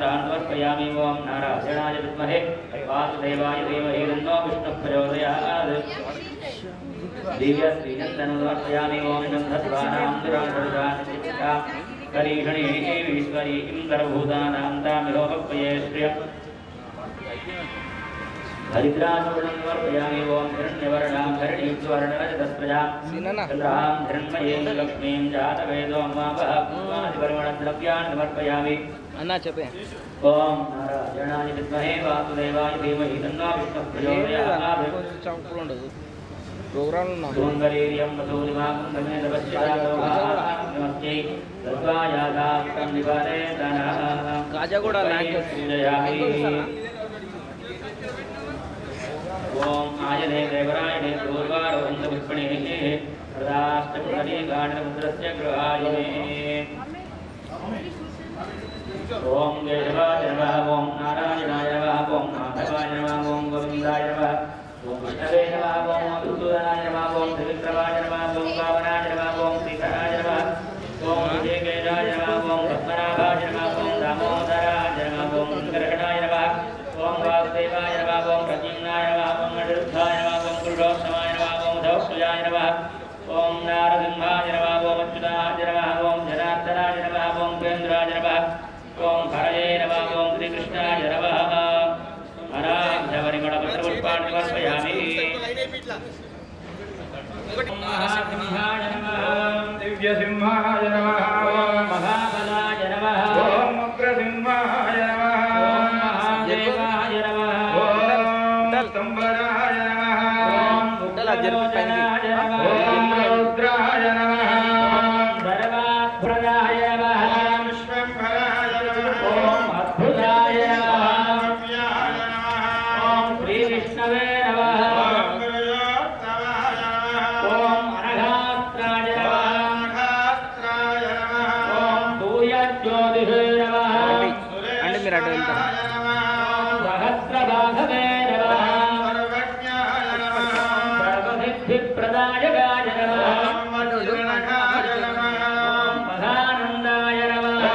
तान् समर्पयामि। ॐ नारायणाय विद्महे वासुदेवाय धीमहि तन्नो विष्णुः प्रचोदयात्। दिव्यश्रीचन्दनं समर्पयामि। ॐ गन्धर्वाणां दुरान्तरजानिचित्तां करीषणीमीश्वरीं सर्वभूतानां तामिहोपक्वये श्रियम् हरिद्राचूर्णं समर्पयामि। ॐ हिरण्यवर्णां हरिणीवर्णरजतस्प्रजां चन्द्रां हिरण्मयीं लक्ष्मीं जातवेदो मावहद्रव्यान् समर्पयामि। ॐ नारायणाय विद्महे वासुदेवाय धीमहि तन्नो विष्णुः प्रचोदयात्। सुन्दरीर्यं वसूनिमां समेतपश्यदालोकास्मै सर्वायादास्तं निवारेतनः काजगुडा पूजयामि। ओम आयने देवरायणे पूर्वारोहन्तपुष्पणेः प्रदाष्टपुण्डरीकाण्डमुद्रस्य गृहायने। ओम केशवाय नमः। ओम नारायणाय नमः। ओम माधवाय नमः। ओम गोविन्दाय नमः। ओम विष्णवे नमः। ओम मधुसूदनाय नमः। ओम त्रिविक्रमाय नमः। ओम वामनाय नमः। ओम सीताय नमः। ओम विजयकेशाय नमः। ओम पद्मनाभाय नमः। ओम दामोदराय नमः। ओम कर्कणाय नमः। ओम वासुदेवाय नमः। ओम प्रद्युम्नाय नमः। ओम अनिरुद्धाय नमः। ओम पुरुषोत्तमाय नमः। ओम धौष्याय नमः। ओम नारसिंहाय नमः। ओम अच्युताय नमः। ओम जनार्दनाय नमः। ओम केन्द्राय नमः। ओम हरये नमः। ओम श्रीकृष्णाय नमः। अनाघ्यवरिमणपत्रपुष्पाणि समर्पयामि। महासिंहाय नमः। दिव्यसिंहाय नमः। ओम महाबलाय नमः। ओम उग्रसिंहाय नमः। ओम महादेवाय नमः। ओम स्तंभराय नमः। ओम मुद्दलाय नमः। ओम रुद्राय नमः। ओम धर्माभ्रदाय नमः। ओम विश्वम्भराय नमः। ओम अद्भुताय नमः। ओम श्री विष्णवे नमः। ओम गुरुयोत्तमाय नमः। ओम अनघास्त्राय नमः। ओम सूर्यज्योतिषे नमः। सहस्रबाधवे नमः। सर्वसिद्धिप्रदायकाय नमः। महानन्दाय नमः।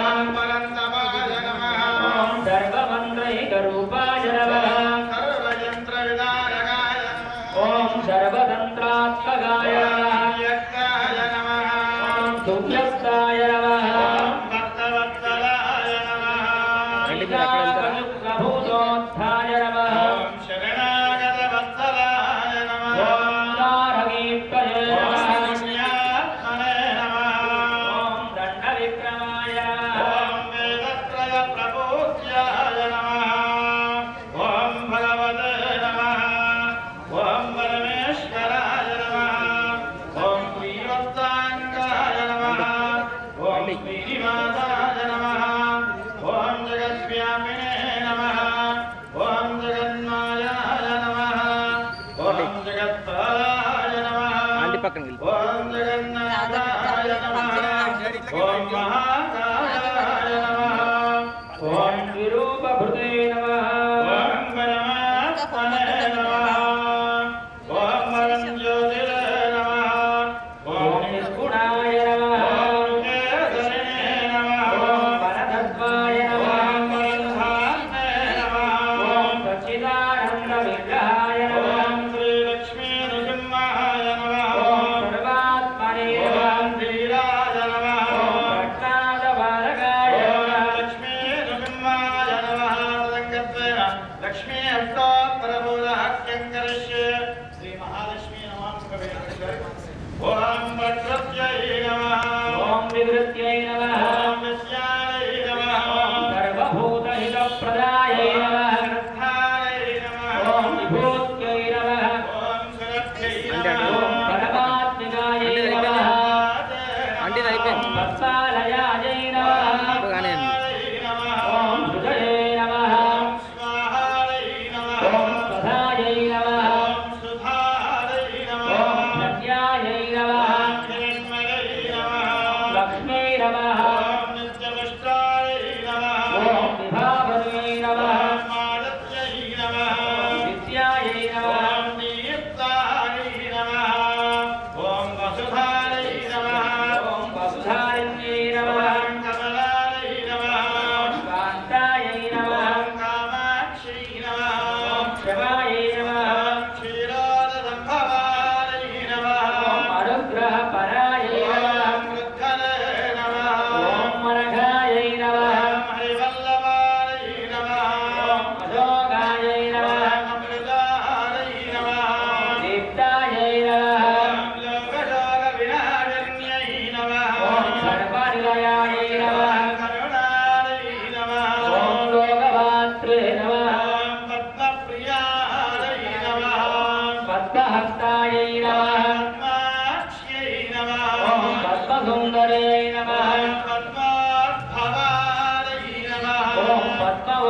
ओम सर्वमन्त्रैकरूपाय नमः। ओम सर्वतन्त्रात्मकाय नमः। ओम सुव्यक्ताय नमः। प्रभूतोत्थाय नमः। ओम शरणागतवत्सलाय नमः। ओम नारगीपये नमः। ओम दण्डविक्रमाय नमः। ओम वेदत्रयप्रपूज्याय नमः। ओम भगवते नमः। ओम परमेश्वराय नमः। ओम प्रियोत्ताङ्गाय नमः। ओम श्रीनिवासाय नमः। ओम जगद्व्यापिने नमः। ओम जगन्मायाय नमः। ओम जगत्पालाय नमः। ओम जगन्नाथाय नमः। ओम महाकालाय नमः। ओम विरूपभृते नमः। ओम परमात्मने नमः। ओम परमज्योतिरे नमः। ओम निष्गुणाय नमः। ओम केसरिणे नमः। ओम वरदत्वाय नमः। ओम वरदहाने नमः। ओम सच्चिदानन्दविग्रहाय नमः। ओम श्रीलक्ष्मीनृसिंहाय नमः। ओम सर्वात्मने नमः। ओम श्रीराज नमः। ओम प्रज्ञानबालकाय नमः। लक्ष्मीनृसिंहाय नमः। संगत्वेन लक्ष्मी हस्तोत्तरबोधहस्त्यङ्करिष्ये। श्रीमहालक्ष्मी नमः। ओम वज्रत्यै नमः। ओम विवृत्यै नमः। ओम विद्यायै नमः। ओम सर्वभूतहितप्रदायै नमः। ग्रन्थायै नमः। ओम विभूत्यै नमः। ओम सुरभ्यै नमः। ओम परमात्मिकायै नमः। ओम वत्सालयायै नमः। ओम हृदये नमः। ओम स्वाहायै नमः।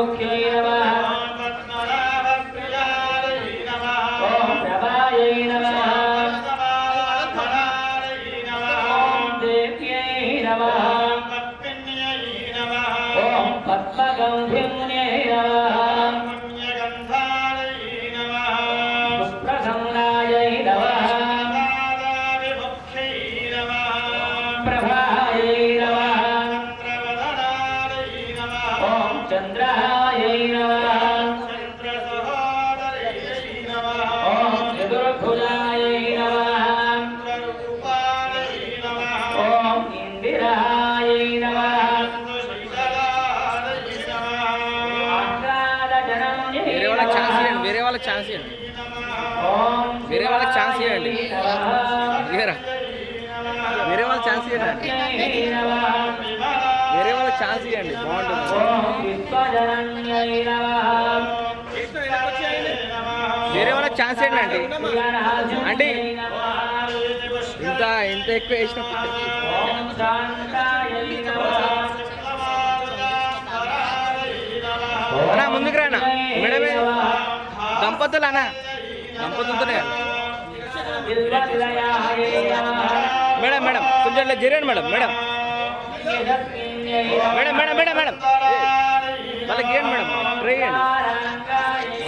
सौख्यै नमः ॐ प्रभायै नमः ॐ देव्यै नमः ॐ पद्मगन्धिन्यै नमः सुप्रसन्नायै नमः प्रभायै नमः ॐ चन्द्रायै नमः ॐ चतुर्भुजायै नमः ॐ इन्दिरायै नमः వేరే వాళ్ళకి ఛాన్స్ ఇవ్వండి వేరే వాళ్ళకి ఛాన్స్ ఇవ్వండి వేరే వాళ్ళకి ఛాన్స్ ఇవ్వండి వేరే వాళ్ళకి ఛాన్స్ ఇవ్వండి బాగుంటుంది వేరే వాళ్ళకి ఛాన్స్ ఇవ్వండి అంటే ఇంత ఎక్కువ వేసినప్పుడు అన్నా ముందుకు రానా మేడమే దంపతులు అన్నా దంపతులతోనే మేడం మేడం కొంచెం జరియండి madam madam madam madam madam madam వాళ్ళకి ఇవ్వండి మేడం ట్రై చేయండి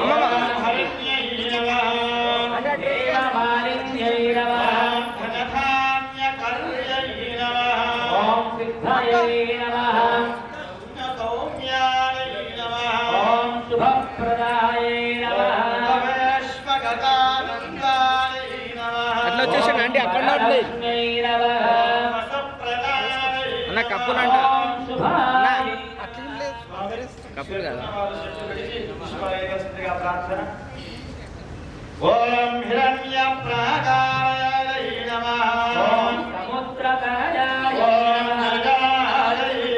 అమ్మమ్మ అట్లా వచ్చేసాడు అంటే అక్కడ అన్న కప్పులు అంట కప్పులు కదా ఓం హిరణ్య ప్రాకారాయ నమః ఓం సముద్రకరాయ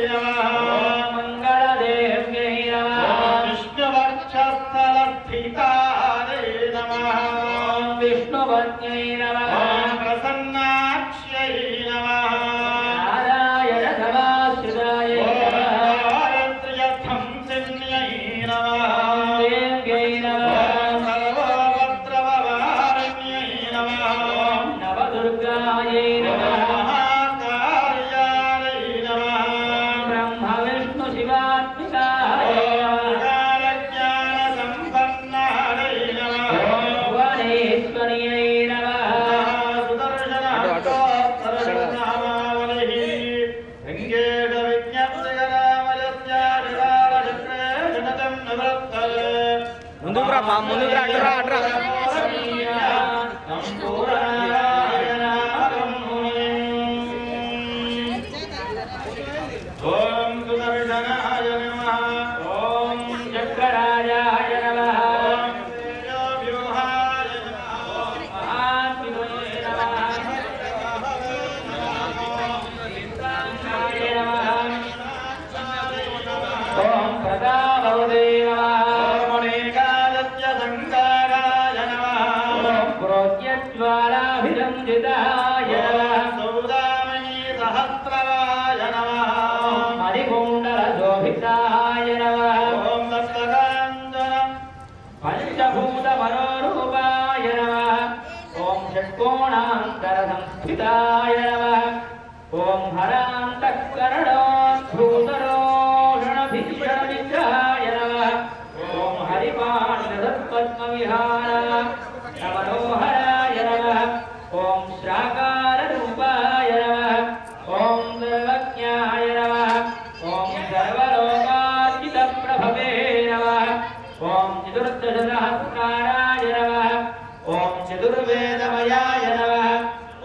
నమః మంగళదేవ్యై నమః విష్ణువక్షస్థలస్థితాయ నమః విష్ణువజ్ఞై నమః ప్రసన్నాక్ష్యై నమః నారాయణ సమాశ్రితాయ నమః త్రియథంసిన్యై నమః దేవ్యై నమః సర్వభద్రవహారిణ్యై నమః నవదుర్గాయై నమః మహాకార్యాయై నమః బ్రహ్మ విష్ణు శివాత్మికాయ ముందుకు రా ముందుకు రా అటురా అటురా ఓం సుదర్శనాయ నమః ఓం చక్రరాజాయ నమః ఓం వ్యూహాయ నమః ఓం మహాత్మనే నమః ఓం ప్రతాపవదే నమః సంకారాయ నమః ఓం ప్రోజ్యజ్వాలాభిరంజితాయ నమః సౌదామణి సహస్రవాయ నమః ఓం మణికుండలశోభితాయ నమః ఓం దత్తకాంజన పంచభూతమనోరూపాయ నమః ఓం షట్కోణాంతర సంస్థితాయ నమః ఓం హరాంతఃకరణోద్ధూతరోషణభీషణ విగ్రహాయ నమః ఓం హరిపాణ్యధత్పద్మవిహార నమనోహరాయ నమః ఓం శ్రాకారరూపాయ నమః ఓం సర్వజ్ఞాయ నమః ఓం సర్వలోకార్చితప్రభవే నమః ఓం చతుర్దశసహస్రాయ నమః ఓం చతుర్వేదమయాయ నమః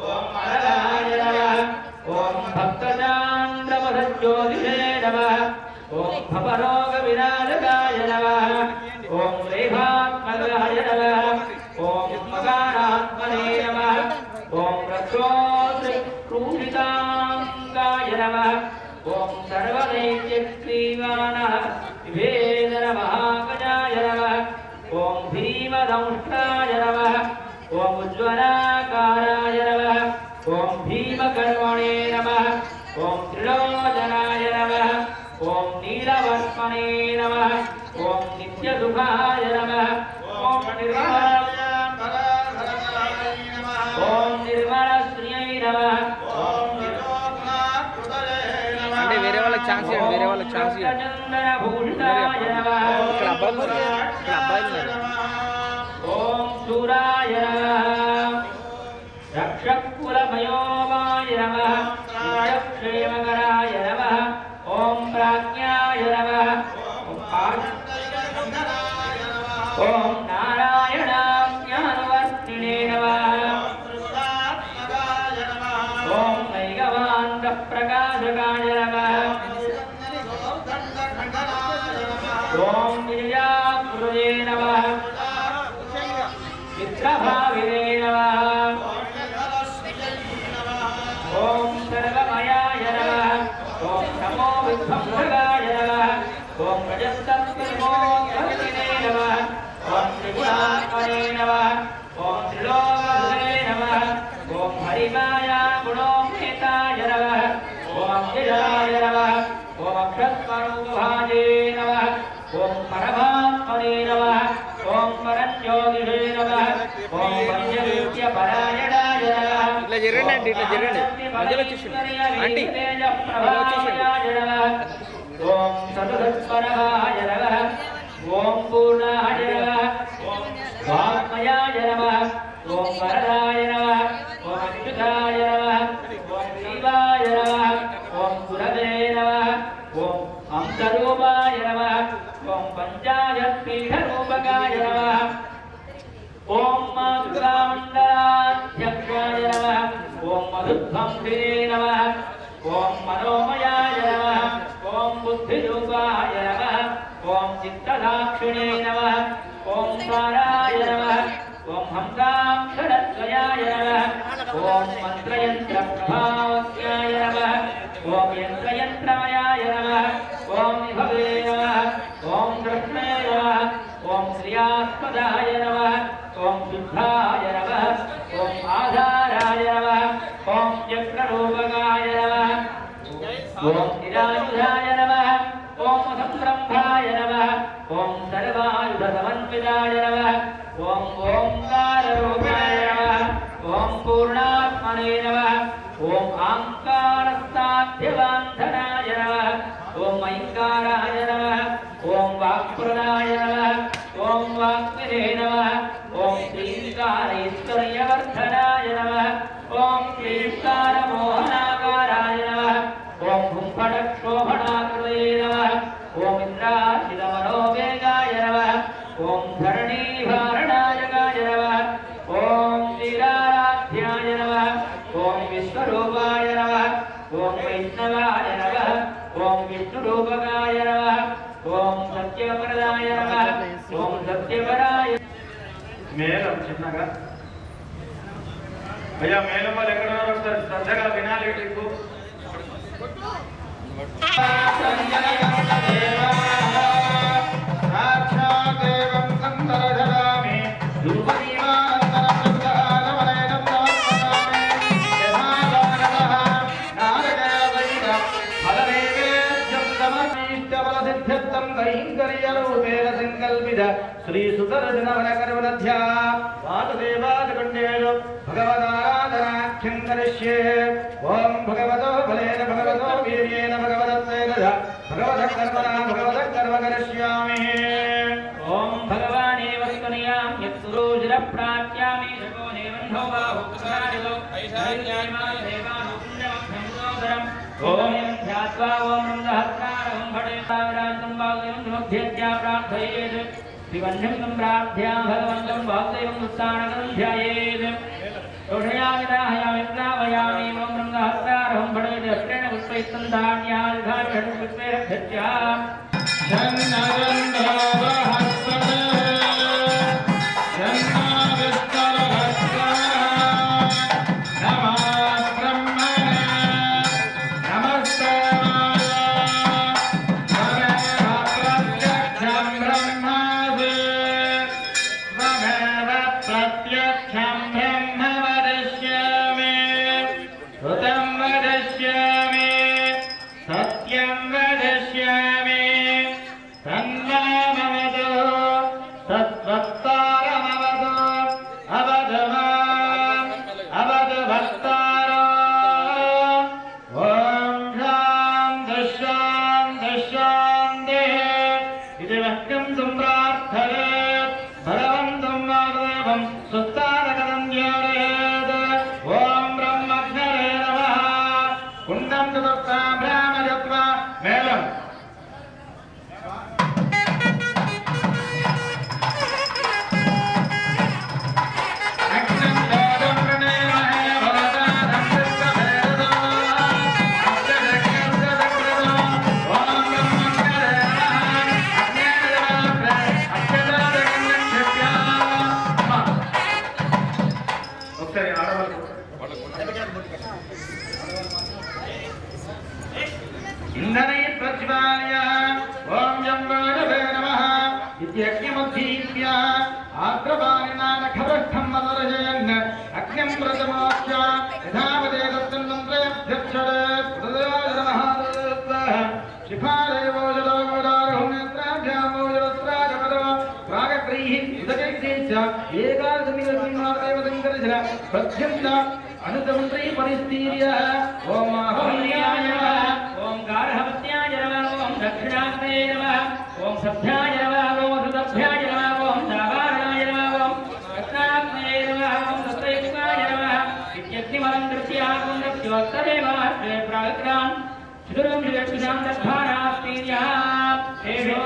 ఓం అనలాయ నమః ఓం భక్తచాంద్రమధజ్యోతిషే నమః ఓం భవరోగ వినాశకాయ నమః ఓం రేఖాత్మకాయ నమః ఓం మకానాత్మనే నమః ఓం రక్షోత్రిక్రూషితాంగాయ నమః ఓం సర్వనైత్యక్రీవానః విభేదన మహాగజాయ నమః ఓం భీమదంష్ట్రాయ నమః ఓం ఉజ్వలాకారాయ నమః ఓం భీమకర్మణే నమః ఓం త్రిలోచనాయ నమః ఓం నీలవర్మణే నమః ओम नित्यसुखाय नमः ओम निर्मलाय नमः ओम निर्मलश्रियै नमः ओम निर्मलाकृतये नमः అంటే వేరే వాళ్ళకి ఛాన్స్ ఇవ్వండి వేరే వాళ్ళకి ఛాన్స్ ఇవ్వండి चंद्रभूषिताय नमः ఇక్కడ అబ్బాయిలు ओम सूराय नमः रक्षकुलमयोमाय नमः क्षेमकराय नमः ओम प्राज्ञाय नमः ओम नारायणाज्ञानवर्तिने नमः ओम नैगवान्तप्रकाशकाय नमः ओम विजयाकृते नमः चित्रभाविने नमः ओम सर्वमयाय नमः ओम नमो विध्वंसकाय नमः ओम रजस्तत्त्वमोत्पत्तिने नमः ओम त्रिगुणात्मने नमः ओम त्रिलोकधरे नमः ओम हरिमाया गुणोपेताय नमः ओम अव्ययाय नमः ओम अक्षस्वरूपभाजे नमः ओम परमात्मने नमः ओम परज्योतिषे नमः ओम पंचविद्यापरायणाय नमः ఇట్లా జరగండి ఇట్లా జరగండి మధ్యలో వచ్చేసింది ఆంటీ ओम सततत्परमाय नमः ओम पूर्णाय नमः ओम वाग्मयाय नमः ओम वरदाय नमः ओम अच्युताय नमः ओम शिवाय नमः ओम गुरवे नमः ओम अमृतरूपाय नमः ओम पंचायत्पीठरूपकाय नमः ओम मातृकामण्डलाध्यक्षाय नमः ओम मधुध्वंसिने नमः ओम मनोमयाय नमः ओम बुद्धिरूपाय नमः ओम चित्तदाक्षिणे नमः ओम साराय नमः ओम हंसाक्षरद्वयाय नमः ओम मन्त्रयन्त्रप्रभावज्ञाय नमः ओम यन्त्रयन्त्रायाय नमः ओम विभवे नमः ओम कृष्णे नमः ओम श्रियास्पदाय नमः ओम शुद्धाय नमः ओम आधाराय नमः ओम चक्ररूपकाय नमः ओम निरायुधाय नमः ओम संरम्भाय नमः ओम सर्वायुधसमन्विताय नमः ओम ओंकाररूपाय नमः ओम पूर्णात्मने नमः ओम आंकारस्ताभ्यवान्धनाय नमः ओम ऐङ्काराय नमः ओम वाक्प्रदाय नमः ओम वाक्मिने नमः ओम श्रीङ्कारैश्वर्यवर्धनाय नमः ओम क्लीङ्कारमोहनाकाराय नमः ओम हुंफटक्षोभणाकृते नमः ओम इन्द्राशिलमनोवेगाय नमः ओम धरणीभारणायकाय नमः ओम लीलाराध्याय नमः ओम विश्वरूपाय नमः ओम वैष्णवाय नमः ओम विष्णुरूपकाय नमः ओम सत्यवरदाय नमः ओम सत्यवराय మేళం చిన్నగా అయ్యా మేళం వాళ్ళు ఎక్కడ ఒకసారి శ్రద్ధగా వినాలి మీకు సాక్షాదేవం సందర్శయామి श्री सुदर्शनवनकर्मध्या वासुदेवादिकण्डेषु भगवदाराधनाख्यं करिष्ये ओम भगवतो बलेन भगवतो वीर्येण भगवदत्तेन भगवतः कर्मणा भगवतः कर्म करिष्यामि ओम भगवानेव स्तुनियां यत्सुरोजिरप्राच्यामि शको देवन्धो बाहुप्रसादितो ऐशार्यायमाय देवानुपुण्यमभ्यंसोदरम् ओम ध्यात्वा ओम नमः भटे सावराजं वाग्देवं नमोध्यज्ञा प्रार्थयेत् शिवन्यं सम्प्रार्थ्या भगवन्तं वाग्देवं उत्साहनं ध्यायेत् दोषयामिदाहयामि ओम नमः भटे दष्टेन पुष्पैस्तन्धान्याधारं पुष्पैरभ्यज्या सत्यं वदिष्यामि तन्म तत्त्वत्तारमवतु अवधु माम् अवधु भक्तारो ॐ शान्तिः शान्तिः शान्तिः इति वाक्यं सम्प्रार्थयेत् भगवन्तं वासुदेवं सुस्तारकं ध्यायेत् ॐ ब्रह्मज्ञरे नमः कुण्डं चतुर्थाभ्यां जत्वा मेलम् इंधनै प्रज्वाल्य ओम जम्बानवे नमः इत्यज्ञमुद्धीत्य आग्रवाणिना नखभ्रष्टं मदर्शयन् अग्निं प्रथमोच्च यथावदे तत्तन्त्रयभ्यक्षरे प्रदयाय नमः शिफादेवो जलोगोदारहुं नेत्राभ्यामो जलस्राजपदो प्रागग्रैः उदकैः एकादशनिगतिमादेव सङ्कर्षण प्रत्यन्त अनुतमन्त्री परिस्तीर्य ओम आहवन्याय नमः ओम गार्हवत्याय नमः ओम दक्षिणाग्ने नमः ओम सभ्याय नमः ओम सुदभ्याय नमः ओम दावारणाय नमः ओम रत्नाग्ने नमः ओम सत्रैक्ष्णाय नमः इत्यग्निमलं दृष्ट्या पुण्यस्योत्तरेवास्ते प्राग्रान् चतुरं जगत्सुजां दद्भारास्तीर्यः तेषो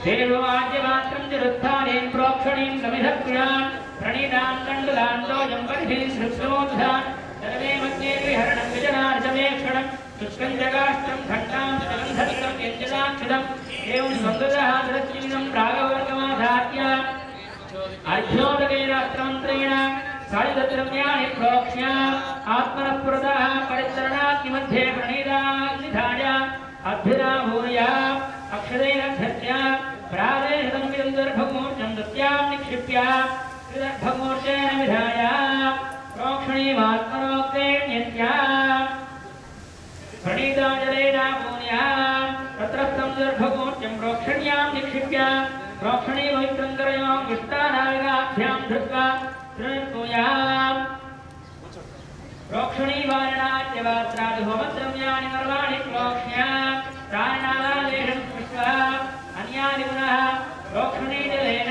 देववाद्यमात्रं जरुत्थानेन प्रोक्षणीं समिधक्रियान् प्रणीतान् कण्डलान्तोऽयं परिधिं सृप्तोद्धान् सर्वे मध्ये विहरणं विजनार्जमेक्षणं शुष्कं जगाष्ट्रं घण्टां जगन्धस्तं यञ्जनाक्षितम् एवं संगतः दृश्चिन्नं प्रागवर्गमाधात्य अर्घ्योदकेनास्त्रमन्त्रेण सायुधद्रव्याणि प्रोक्ष्य आत्मनः पुरतः परिचरणाग्निमध्ये प्रणीताग्निधाय अभ्युदाभूय अक्षरेणभ्यस्य प्रादेशतं विदर्भमूर्जं दत्यां निक्षिप्य विदर्भमूर्जेन विधाय प्रोक्षणीमात्मनोक्तेऽन्यस्य प्रणीताजलेनापूर्य तत्रस्थं विदर्भमूर्जं प्रोक्षण्यां निक्षिप्य प्रोक्षणीमैत्रन्तरयों विष्टानागाभ्यां धृत्वा त्रिपूयाम् प्रोक्षणीवारणाद्यवात्रादिहोमद्रव्याणि सर्वाणि प्रोक्ष्य प्राणानादेशं स्पृष्ट्वा अन्यानि पुनः प्रोक्षणीजलेन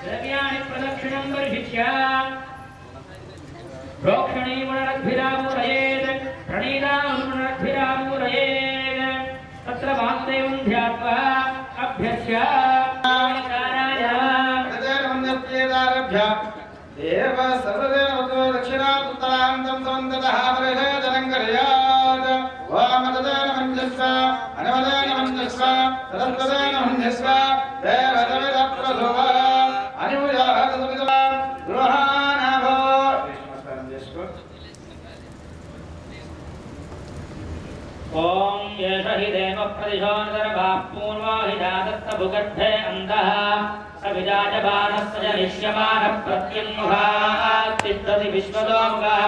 द्रव्याणि प्रदक्षिणं वर्षिष्य प्रोक्षणीपुनरद्भिरापूरयेत् प्रणीतापुनरद्भिरापूरयेत् तत्र वासुदेवं ध्यात्वा अभ्यस्य देव सर्वदेव दक्षिणात्तरान्तं सवन्दतः परिषदनं कर्यात् ओम तदेन मञ्जस्व अनवदेन मञ्जस्व तदत्तदेन मञ्जस्व देवतविदप्रसुव अनुजातसुविदव गृहानभो ओम येष हि देव प्रतिशोदर्भाः पूर्वो हि जातस्तभुगर्भे अन्तः अभिजायमानस्य जनिष्यमानः प्रत्यङ्मुखात् तिष्ठति विश्वतोमुखः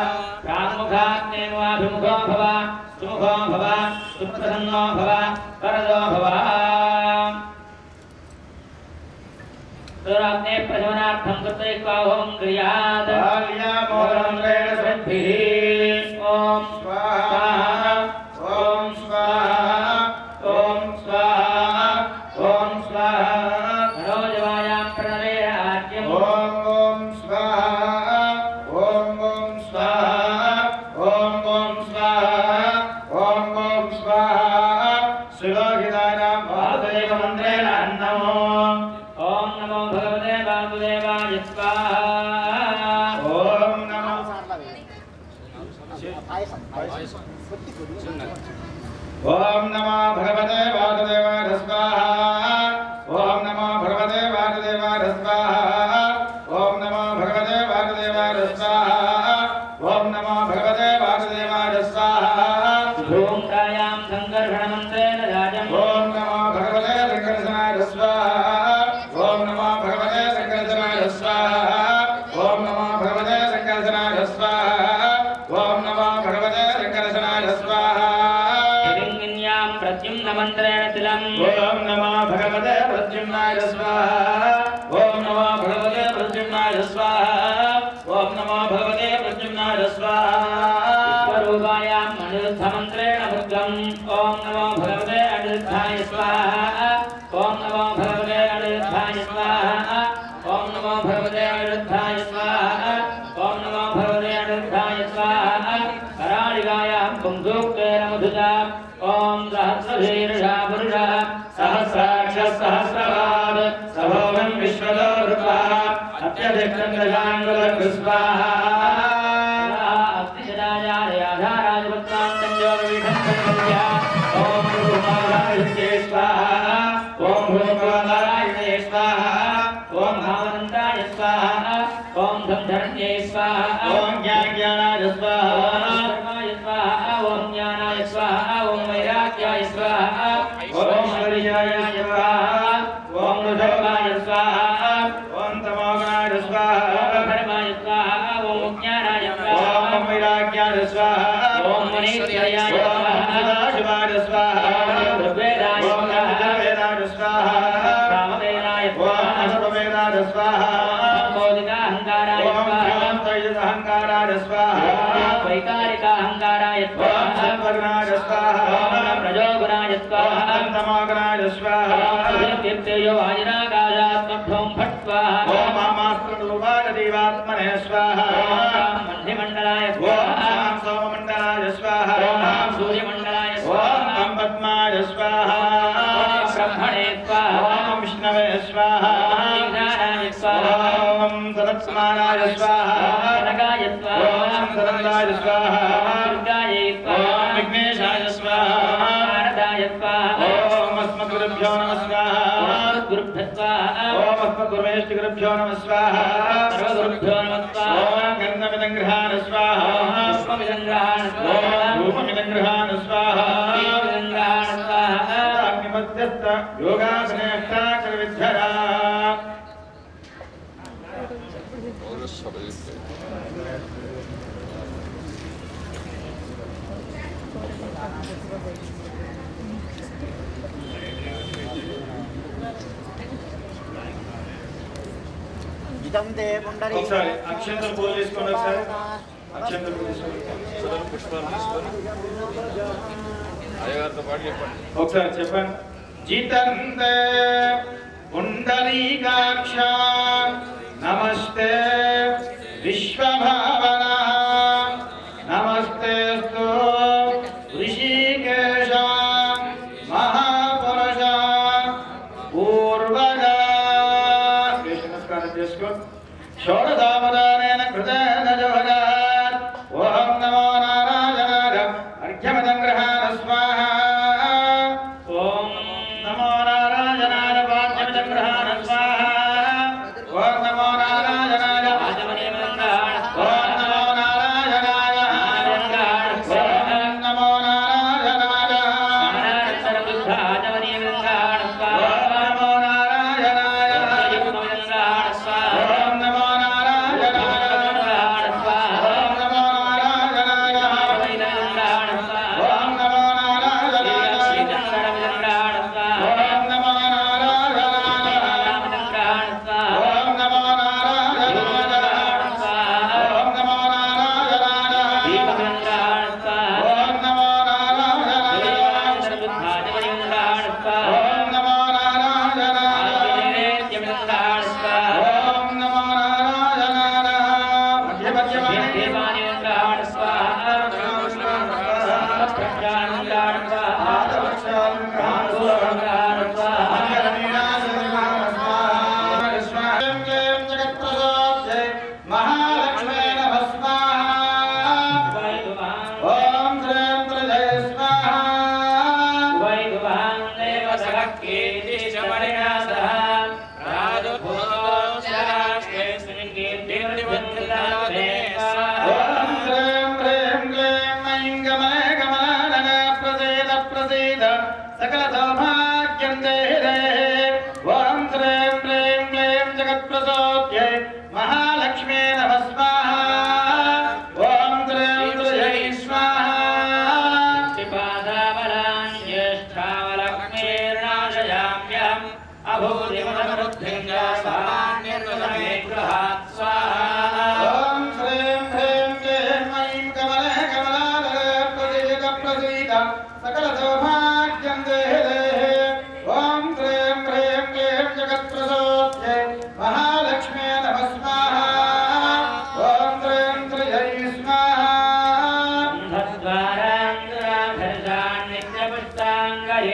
प्राङ्मुखाग्नेवाभिमुखो भव सुमुखो भव सुप्रसन्नो भव वरदो भव तदग्ने प्रशमनार्थं कृतैक्वाहों क्रियात् ॐ स्वाहा ॐ स्वाहा ॐ स्वाहा ॐ स्वाहा मनोजवायां प्रणवेन आद्यम् ॐ स्वाहा ॐ स्वाहा ॐ स्वाहा ॐ स्वाहा सुलोहितानां वासुदेवमन्त्रेण नमो ॐ नमो भगवते वासुदेवाय स्वाहा ॐ नमो ओम नमो भगवते वासुदेवाय स्वाहा ओम नमो भगवते वासुदेवाय स्वाहा ओम नमो भगवते वासुदेवाय स्वाहा ओम नमो भगवते वासुदेवाय स्वाहा ओम कायां संकर्षणमन्त्रेण राजम् ओम नमो भगवते संकर्षणाय स्वाहा ओम नमो भगवते संकर्षणाय स्वाहा ओम नमो भगवते संकर्षणाय स्वाहा ओम नमो भगवते संकर्षणाय स्वाहा प्रद्युम्न मंत्रेण तिलम् ओम नमो भगवते प्रद्युम्नाय स्वाहा ओम नमो भगवते प्रद्युम्नाय स्वाहा ओम नमो भगवते प्रद्युम्नाय स्वाहा स्वरूपायां अनिरुद्ध मंत्रेण भद्रम् ओम नमो भगवते अनिरुद्धाय स्वाहा ओम नमो भगवते अनिरुद्धाय स्वाहा ओम नमो भगवते अनिरुद्धाय स्वाहा ओम नमो भगवते अनिरुद्धाय स्वाहा कराळिकायां पुंसूक्तेन मधुजा ओम सहस्रशीर्षा पुरुषः सहस्राक्ष सहस्रपाद सभोगं विश्वतो रूपः अत्यधिकं दशाङ्गुलं स्वाहा अग्निशदायाधाराजपत्रान्तं योगवीठं ओम रूपारायणे स्वाहा ओम रूपारायणे स्वाहा ओम भावनन्दाय स्वाहा ओम धनधरण्ये स्वाहा ओम ज्ञानाय स्वाहा ओम ज्ञानाय स्वाहा ओम वैराग्याय स्वाहा ओम हरियाय स्वाहा ओम धर्माय स्वाहा ओम तमोगणाय स्वाहा ओम धर्माय स्वाहा ओम ज्ञानाय स्वाहा ओम वैराग्याय स्वाहा ओम मनीषयाय ओम स्वाहा सदाशिवाय स्वाहा ओम ऋग्वेदाय ओम स्वाहा वेदाय स्वाहा रामवेदाय ओम स्वाहा अथर्ववेदाय स्वाहा बोधिकाहंकाराय ओम स्वाहा अहंकाराय स्वाहा वैकारिकाहंकाराय ओम स्वाहा सद्गुणाय स्वाहा ओम प्रजोगुणाय स्वाहा ओम तमोगणाय स्वाहा कीर्तयो वाजनाकाशात्मभ्यों फट् स्वाहा ओम आमास्त्ररूपाय देवात्मने स्वाहा ओम मध्यमण्डलाय ओम स्वाहा सोममण्डलाय स्वाहा ओम सूर्यमण्डलाय ओम स्वाहा पद्माय स्वाहा ब्रह्मणे स्वाहा ओम विष्णवे स्वाहा ज्ञानाय स्वाहा ओम सदत्समानाय स्वाहा कनकाय स्वाहा ओम सदन्ताय स्वाहा दुर्गाय स्वाहा ओम विघ्नेशाय स्वाहा नारदाय स्वाहा ओम अस्मद्गुरुभ्यो नमः स्वाहा गुरुभ्यः स्वाहा ओम अस्मद्गुरुवेष्टिगुरुभ्यो नमः स्वाहा सर्वगुरुभ्यो नमः स्वाहा ओम गन्धमिदङ्ग्रहाण स्वाहा पुष्पविसङ्ग्रहाण स्वाहा ओम धूपमिदङ्ग्रहाण स्वाहा दीपविसङ्ग्रहाण स्वाहा अग्निमध्यस्थ योगासने अष्टाक्षरविद्यया ఇదం దే పుండరీ ఒకసారి అక్షంతలు పూలు తీసుకోండి ఒకసారి అక్షంతలు పూలు తీసుకోండి ఒకసారి చెప్పండి జితంతే పుండరీకాక్ష నమస్తే విశ్వభావన నమస్తేస్తు ఋషికేశ మహాపురుష పూర్వజ నమస్కారం చేసుకో షోడశావతారేణ కృతేన జగదాత్ ఓం నమో నారాయణాయ అర్ఘ్యమదంగ్రహాణ స్వాహా ఓం నమో నారాయణాయ పాద్యమదంగ్రహాణ స్వాహా ఓం నమో నారాయణాయ ఆచమనీయమంగాణ ఓం నమో నారాయణాయ ఓం నమో నారాయణాయ సర్వబుద్ధ ఆచమనీయమంగాణ ఓం స్వాహా నమో నారాయణాయ యుక్తమంగాణ స్వాహా ఓం నమో నారాయణాయ మంగాణ స్వాహా ఓం నమో నారాయణాయ వైదంగాణ స్వాహా ఓం నమో నారాయణాయ శ్రీచంద్రమంగాణ స్వాహా ఓం నమో నారాయణాయ రామచంద్రాణ స్వాహా ఓం నమో నారాయణాయ స్వాహా ఓం నమో నారాయణాయ దీపమంగాణ స్వాహా ఓం నమో నారాయణాయ సర్వబుద్ధ ఆచమనీయమంగాణ స్వాహా ఓం నమో నారాయణాయ ఆచమనీయమంగాణ స్వాహా ఓం నమో నారాయణాయ మధ్య మధ్య దేవానియంగాణ స్వాహా ప్రజ్ఞానంగాణ స్వాహా ఆందోళనంగాణ స్వాహా మహాలక్ష్మీ నమః స్వాహా ఓం శ్రీం త్రిజయ స్వాహా ఓం శ్రీం హ్రీం క్లీం ఐం గమయ గమనన ప్రసీద ప్రసీద సకల సౌభాగ్యం దేహి దేహి ఓం శ్రీం హ్రీం క్లీం జగత్ప్రసోద్యై మహాలక్ష్మీ నమః స్వాహా ఓం శ్రీం త్రిజయ స్వాహా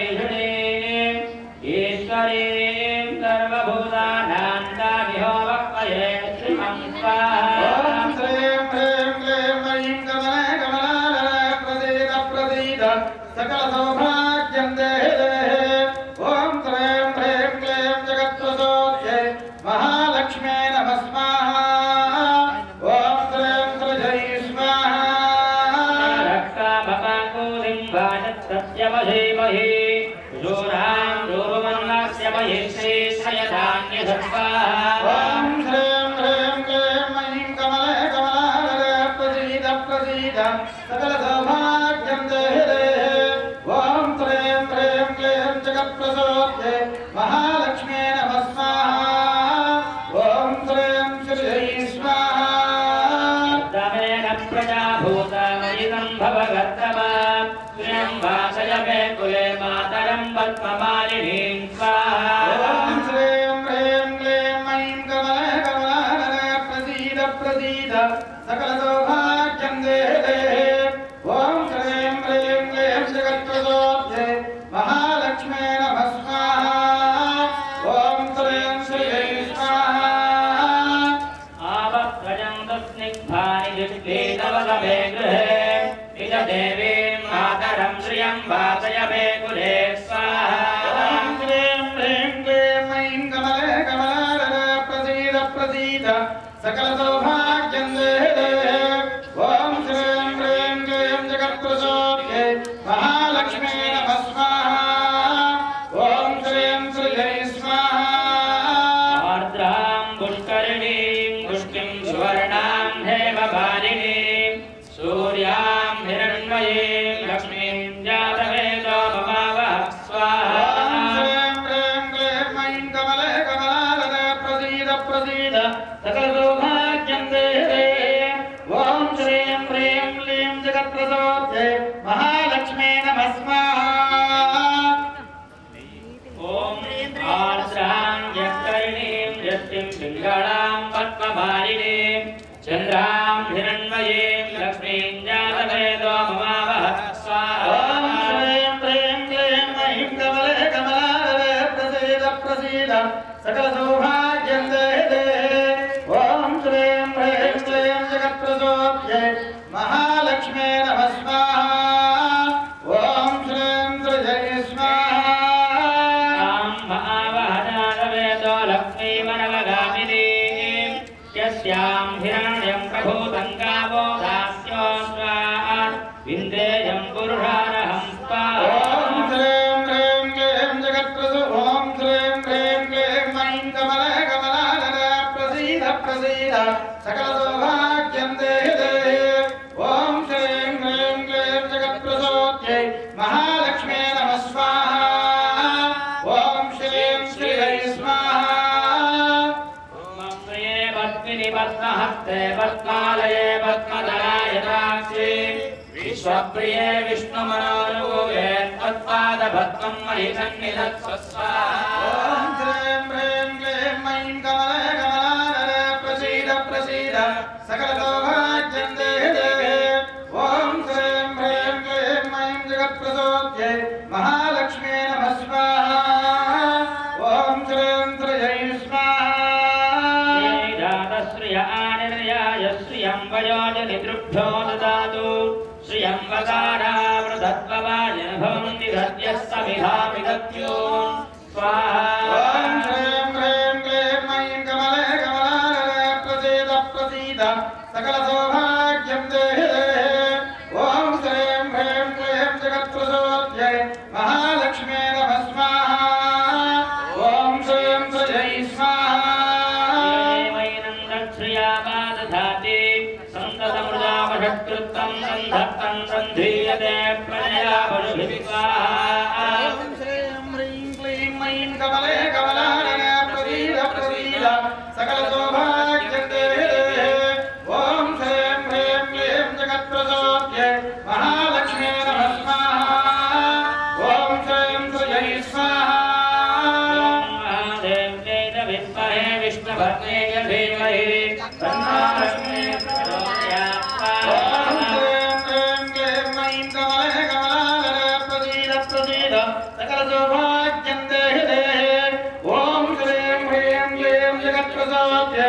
सर्वभूतहितैषिणीम् ईश्वरीं सर्वभूतानां दामिहो वक्मये श्रीमं स्वाहा ॐ श्रीं ह्रीं क्लीं ऐं कमले कमलालये प्रसीद प्रसीद सकलसौभाग्यं देहि देहि ॐ श्रीं ह्रीं क्लीं जगत्प्रसोद्ये महालक्ष्म्यै नमः स्वाहा ॐ श्रीं सृजै स्वाहा रक्षाभपाकूलिं वाचत्सत्यवधीमहि शूरां रूपमन्नास्य महिषे श्रयधान्यधत्स्वाहा ॐ श्रीं ह्रीं क्लीं ऐं कमले कमलालये प्रसीद प्रसीद सकलसौभाग्यं देहि देहि ॐ श्रीं ह्रीं क्लीं जगत्प्रसोद्ये महालक्ष्म्यै नमः स्वाहा ॐ श्रीं सृजै स्वाहा दमेन प्रजाभूतमयितं भवगर्तमा श्रियं वासय मे कुले मातरं पद्ममालिनीं स्वाहा ॐ श्रीं ह्रीं क्लीं ऐं कमले कमलालये प्रसीद प्रसीद सकलसौभाग्यं देहि देहि ॐ श्रीं ह्रीं क्लीं जगत्प्रसोद्ये महालक्ष्म्यै नमः स्वाहा ॐ श्रीं श्रीयै स्वाहा आवत्रयं तस्निग्धानि दिष्टेतवगमे गृहे निजदेवीं मातरं श्रियं वासय मे कुले स्वाहा ॐ श्रीं ह्रीं क्लीं ऐं कमले कमलालये प्रसीद प्रसीद सकलसौभाग्यं देहि देहि ॐ श्रीं ह्रीं क्लीं जगत्प्रसोद्ये महालक्ष्म्यै नमः स्वाहा ॐ श्रीं श्रीयै स्वाहा आर्द्रां पुष्करिणीं पुष्टिं सुवर्णां हेमवारिणीं सूर्यां हिरण्मयीं लक्ष्मीं जातवेदो ममावः ॐ स्वाहा श्रीं ह्रीं क्लीं ऐं कमले कमलालये प्रसीद प्रसीद सकलसौभाग्यं देहि देहि ॐ श्रीं ह्रीं क्लीं जगत्प्रसोद्ये महालक्ष्म्यै नमः स्वाहा ॐ आर्द्रां यत्करिणीं यष्टिं पिङ्गळां पद्मवारिणीं चन्द्रां हिरण्मयीं लक्ष्मीं जातवेदो ममावः ॐ स्वाहा श्रीं ह्रीं क्लीं ऐं कमले कमलालये प्रसीद प्रसीद सकलसौभाग्यं देहि देहि ॐ श्रीं ह्रीं क्लीं जगत्प्रसोद्ये महालक्ष्म्यै नमः स्वाहा ॐ श्रीं सृजै स्वाहा तां महावहनादवेदो लक्ष्मीवनवगामिनीं यस्यां हिरण्यं प्रभूतं गावो दास्यो स्वाहा विन्देयं पुरुषारहं ॐ स्वाहा श्रीं ह्रीं क्लीं जगत्प्रसो ॐ श्रीं ह्रीं क्लीं ऐं कमले कमलालये प्रसीद प्रसीद सकलसौभाग्यं देहि देहि ॐ श्रीं ह्रीं क्लीं जगत्प्रसोद्ये महालक्ष्म्यै नमः स्वाहा ॐ श्रीं श्रीयै स्वाहा मम्मये पद्मिनि पद्महस्ते पद्मालये पद्मधराय दाक्षि विश्वप्रिये विष्णुमनोनुकूले तत्पादपद्मं मयि सन्निधत्स्व स्वाहा ॐ श्रीं ह्रीं क्लीं ऐं कमले कमलालये प्रसीद प्रसीद सकलसौभाग्यं देहि देहि ॐ श्रीं ह्रीं क्लीं ऐं जगत्प्रसोद्ये महालक्ष्म्यै नमः स्वाहा ॐ श्रीं श्रीयै स्वाहा जातश्रिय आनिर्याय श्रियं वयोजनिदृभ्यो ददातु श्रियं वकारावृधत्ववाजिन भवन्ति सद्यस्तमिधामिदत्योन् स्वाहा ॐ श्रीं ह्रीं क्लीं ऐं कमले कमलालये प्रसीद प्रसीद सकलसौभाग्यं देहि देहि ॐ श्रीं ह्रीं क्लीं जगत्प्रसोद्ये महालक्ष्म्यै नमः स्वाहा ॐ श्रीं सृजै स्वाहा सन्ततमृजावषत्कृतं सन्धत्तं सन्धीयते प्रजया पशुभिः स्वाहा ॐ श्रीं ह्रीं क्लीं ऐं कमले कमलालये प्रसीद प्रसीद सकलसौभाग्यं देहि देहि ॐ श्रीं ह्रीं क्लीं जगत्प्रसोद्ये महालक्ष्म्यै नमः स्वाहा ॐ श्रीं सृजै स्वाहा विद्महे विष्णुभद्रे धीमहि तन्नो लक्ष्मी प्रचोदयात् ॐ श्रीं ह्रीं क्लीं ऐं कमले कमलालये प्रसीद प्रसीद सकल सौभाग्यं देहि देहि ॐ श्रीं ह्रीं क्लीं जगत्प्रसाद्यै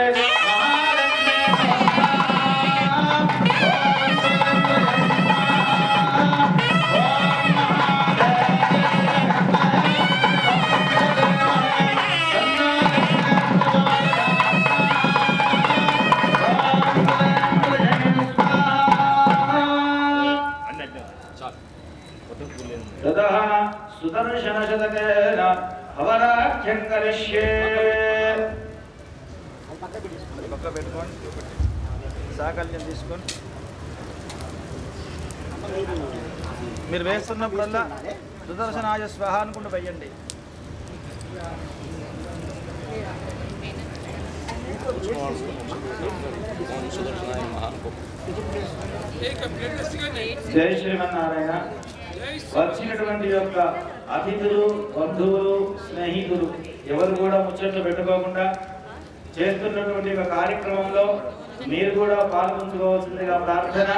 ततः सुदर्शनशतकेन हवराख्यं करिष्ये పక్క పెట్టుకోండి సాకల్యం తీసుకొని మీరు వేస్తున్నప్పుడల్లా సుదర్శనాయ స్వహ అనుకుంటూ వెయ్యండి. జై శ్రీమన్నారాయణ. వచ్చినటువంటి యొక్క అతిథులు, బంధువులు, స్నేహితులు ఎవరు కూడా ముచ్చట్లు పెట్టుకోకుండా చేస్తున్నటువంటి ఒక కార్యక్రమంలో మీరు కూడా పాల్గొంచుకోవాల్సిందిగా ప్రార్థన.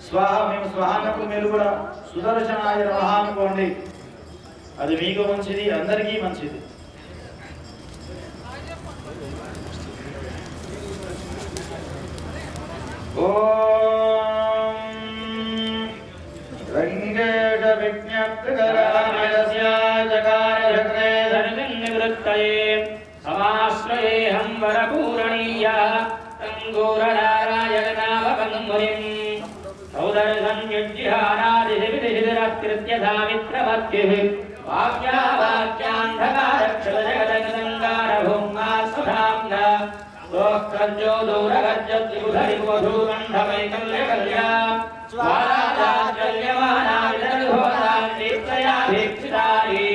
స్వాహ మేము స్వాహాన్నప్పుడు మీరు కూడా సుదర్శనాయ నమః అనుకోండి. అది మీకు మంచిది, అందరికీ మంచిది. ఓం రంగేష విజ్ఞప్తికరామయస్య జకారఘ్నే ధర్మిన్నివృత్తయే సమాశ్రయేహం వరపూరణీయ తంగూరనారాయణనామకంవరిం సౌదర్శన్యుజ్జిహానాదిశివిధిశిరత్కృత్య సామిత్రమత్యుః వాక్యావాక్యాంధకారక్షరజగదగదంగారభూమ్నా స్వః దూరగజ్జత్యుధరివధూకంఠవైకల్యకల్యా స్వారాజాచల్యమానావిదర్భోదాన్నిత్రయాభీక్షితారీ.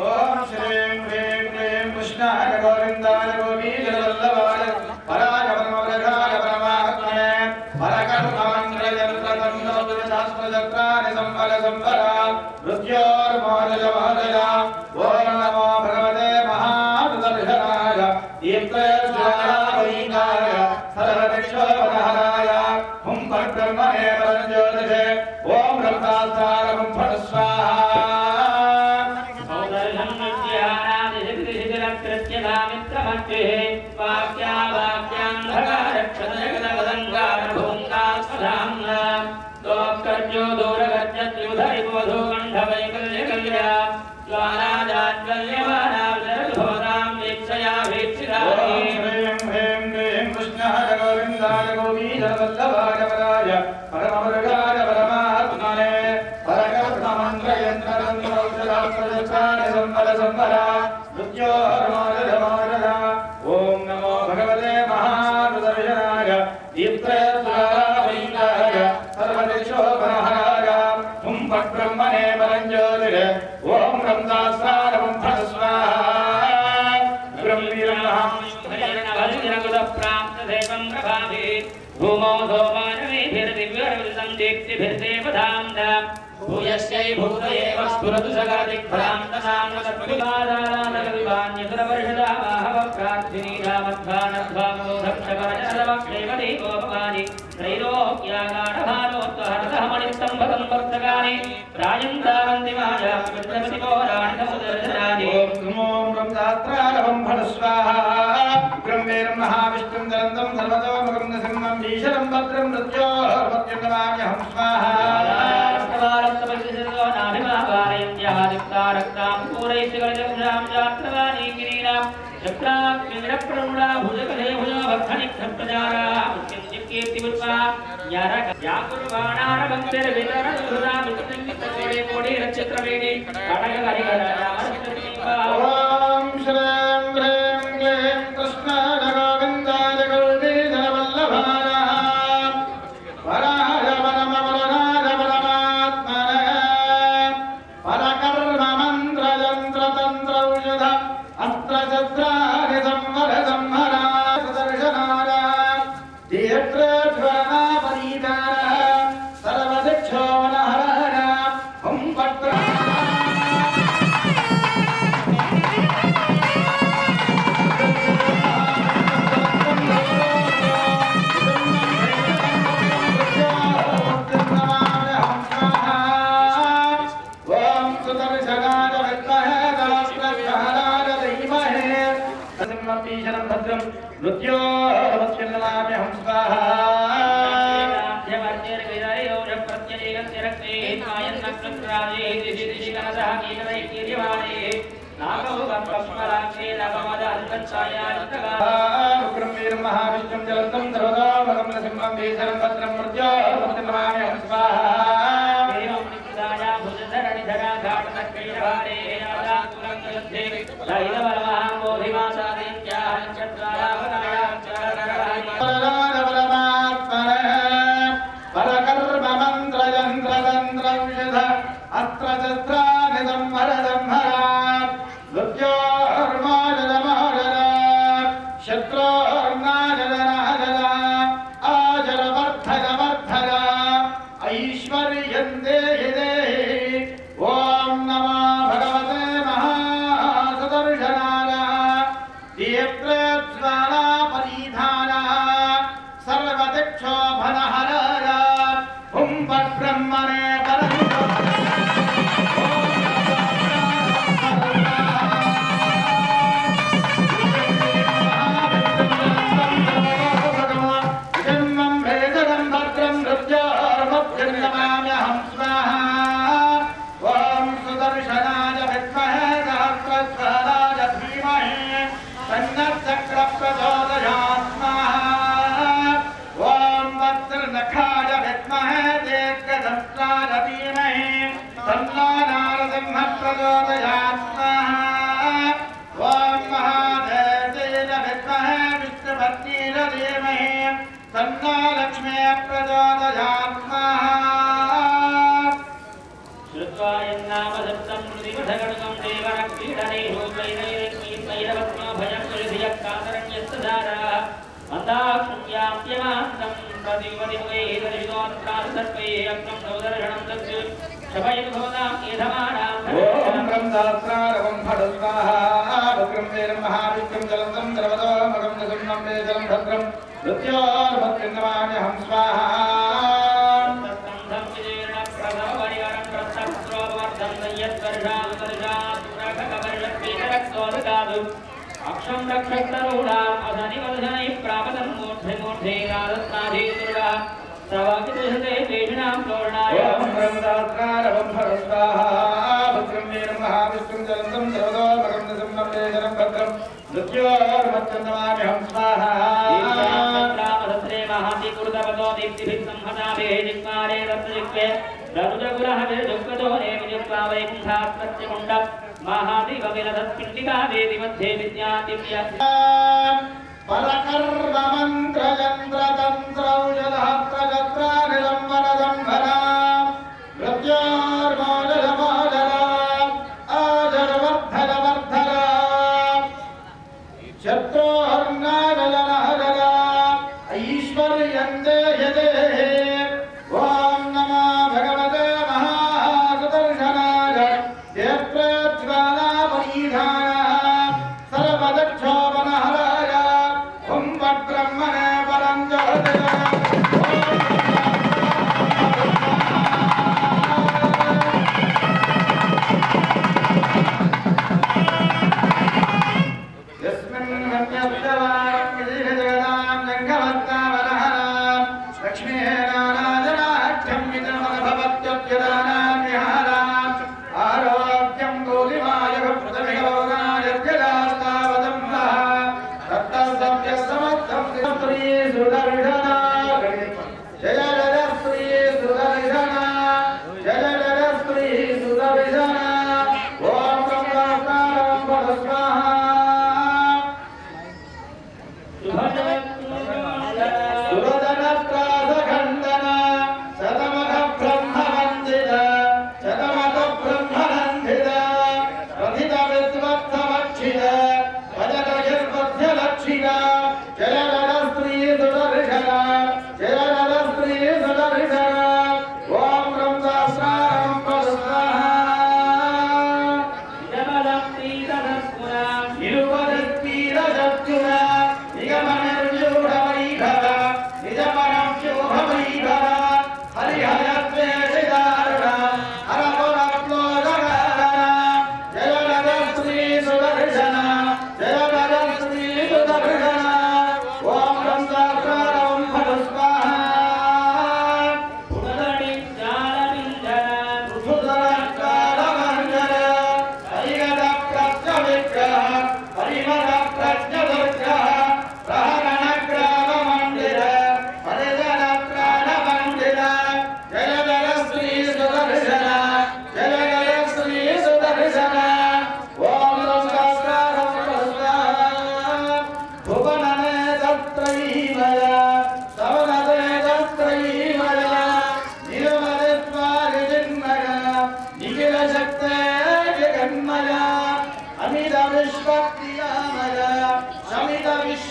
ఓం శ్రీం హ్రీం క్లీం కృష్ణాయ గోవిందాయ గోపీజలవల్లభాయ పరాయ పరమవరదాయ పరమాత్మనే పరకర్మమంత్రయంత్రతన్నోదురశాస్త్రచక్రాని సంవర సంవర మృత్యోర్మోదయ ఓం నమో భగవతే మహాసుదర్శనాయ దీప్తయజ్వాలావలీకాయ సర్వదిక్షోపదహరాయ హుం పరబ్రహ్మణే పరంజ్యోతిషే ఓం బ్రహ్మాస్త్రారం ఫట్ స్వాహా. కృష్ణాయ గోవిందాయ గోపీజలవల్లభాయ పరాయ పరమవరదాయ పరమాత్మనే పరకర్మమంత్రయంత్రతంత్రౌషధాస్త్రచక్రాని సంవర సంవర మృత్యోర్మోదయ. ఓం నమో భగవతే మహాసుదర్శనాయ దీప్తయజ్వాలావలీకాయ సర్వదిక్షోపదహరాయ హుం ఫట్ బ్రహ్మణే పరంజ్యోతిషే ఓం బ్రహ్మాస్త్రారం ఫట్ స్వాహా. భూమో సోమానమేభిర్దివ్యర్విసందీప్తిభిర్దేవధామ్నా భూయస్యై భూతయేవ స్ఫురతు సగదిగ్భ్రాంతసామ్నసత్విబాధారానవిబాన్యసురవర్షదామాహవక్రాద్వినీరామధ్వానధ్వామోధక్షకవచరవక్షేమదేవోపమాని త్రైలోక్యాగాఢభారోత్వహరతమణిస్తంభకం వర్తకాని రాజంతావంతిమాయామిత్రమతికోరాణిసముదర్శనాని. ఓం బ్రహ్మదాత్రారవం ఫట్ స్వాహా. బ్రహ్మేర్ మహావిష్ణుం దరంతం సర్వతోముఖం నృసింహం ఈశ్వరం భద్రం మృత్యోర్మత్యున్నమామ్యహం స్వాహా. ఓం శ్రీం హ్రీం క్లీం కృష్ణాయ గోవిందాయ గోపీజలవల్లభాయ పరాయ పరమవరదాయ పరమాత్మనే పరకర్మమంత్రయంత్రతంత్రౌషధ అస్త్రశస్త్రాని సంవర సంహర సుదర్శనాయ దీప్తజ్వాలావలీకాయ సర్వదిక్షోపదహరాయ హుం ఫట్ नृसिंहपीशनं भद्रं मृत्योर्मत्युन्नमाम्यहं स्वाहा उग्रं वीरं महाविष्णुं जलन्तं सर्वतोमुखं नृसिंहं भीषणं भद्रं मृत्योर्मत्युन्नमाम्यहं स्वाहा अक्षं रक्षस्तरूढाम् अधनिवधनै प्रापदं मूर्धे मूर्धे राधत्नाधे दुर्गा सवाकिदृशते वेषिणां प्लोर्णाय ब्रह्मदात्रारवं भरस्वाहा भद्रं वीरं महाविष्णुं जलन्तं सर्वतोमुखं नृसिंहं भीषणं भद्रं मृत्योर्मत्युन्नमाम्यहं स्वाहा रामधत्रे महाति कुरुतपदो दीप्तिभिः संहताभिः जिह्वारे रत्नजिह्वे रघुजगुरः विरजुक्तो नेमिजिह्वा वैकुण्ठात्मत्यकुण्डम् महादेवविलधत्पिण्डिका वेदि मध्ये विद्या दिव्या परकर्ममन्त्रयन्त्रतन्त्रौषधहस्त्रजत्रानिलम्बनसंभरा मृत्योर्मोदधमोदरा आजरवर्धनवर्धना शत्रोर्नादलनहदरा ऐश्वर्यं देयते ॐ नमो भगवते महासुदर्शनाय सर्वदक्षोपनहराय हुं ब्रह्मणे परं ज्योतिषः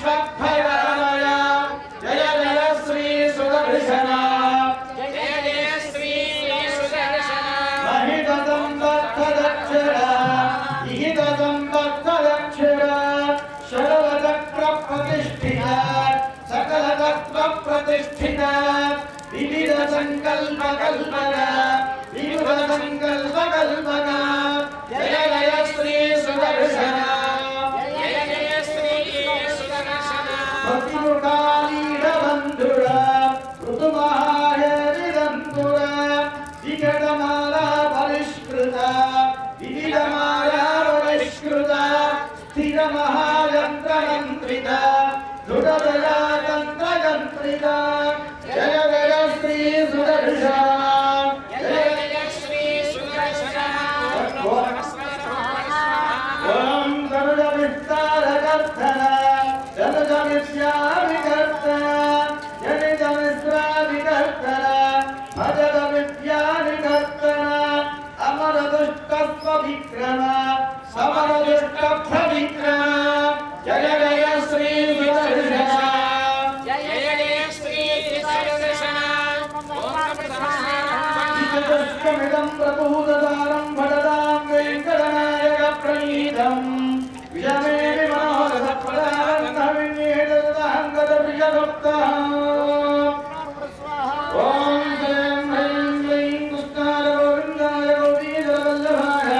श्वभयालय जय जय श्री सुदर्शन जय जय श्री सुदर्शन महिदं दक्षिण इहिदं दक्षिण शरवचक्र प्रतिष्ठित सकल तत्व प्रतिष्ठित विविध संकल्प कल्पना विविध संकल्प कल्पना जय जय श्री सुदर्शन जय जय श्री सुदर्शन प्रतिमुखालीन बंधुरा ऋतुमहारिदंतुरा विकटमाला परिष्कृता विविधमाला परिष्कृता स्थिर महायंत्रयंत्रिता दृढदया तंत्रयंत्रिता जय जय श्री सुदर्शन जय जय श्री सुदर्शन ओम तनुज विस्तार कर्तन जनुज विद्याविकर्तन जनिज मिश्राविकर्तन अजद विद्याविकर्तन अमर दुष्टस्व विक्रम समर दुष्टस्व विक्रम जय जय श्री सुदर्शन जय जय श्री सुदर्शन इदं प्रभूतदारं भटदां वेङ्कटनायक प्रणीतम् विजमे विमोहरसप्रदानविन्येतदाङ्गदप्रियभक्तः ॐ श्रीं ह्रीं क्लीं कृष्णाय गोविन्दाय गोपीजलवल्लभाय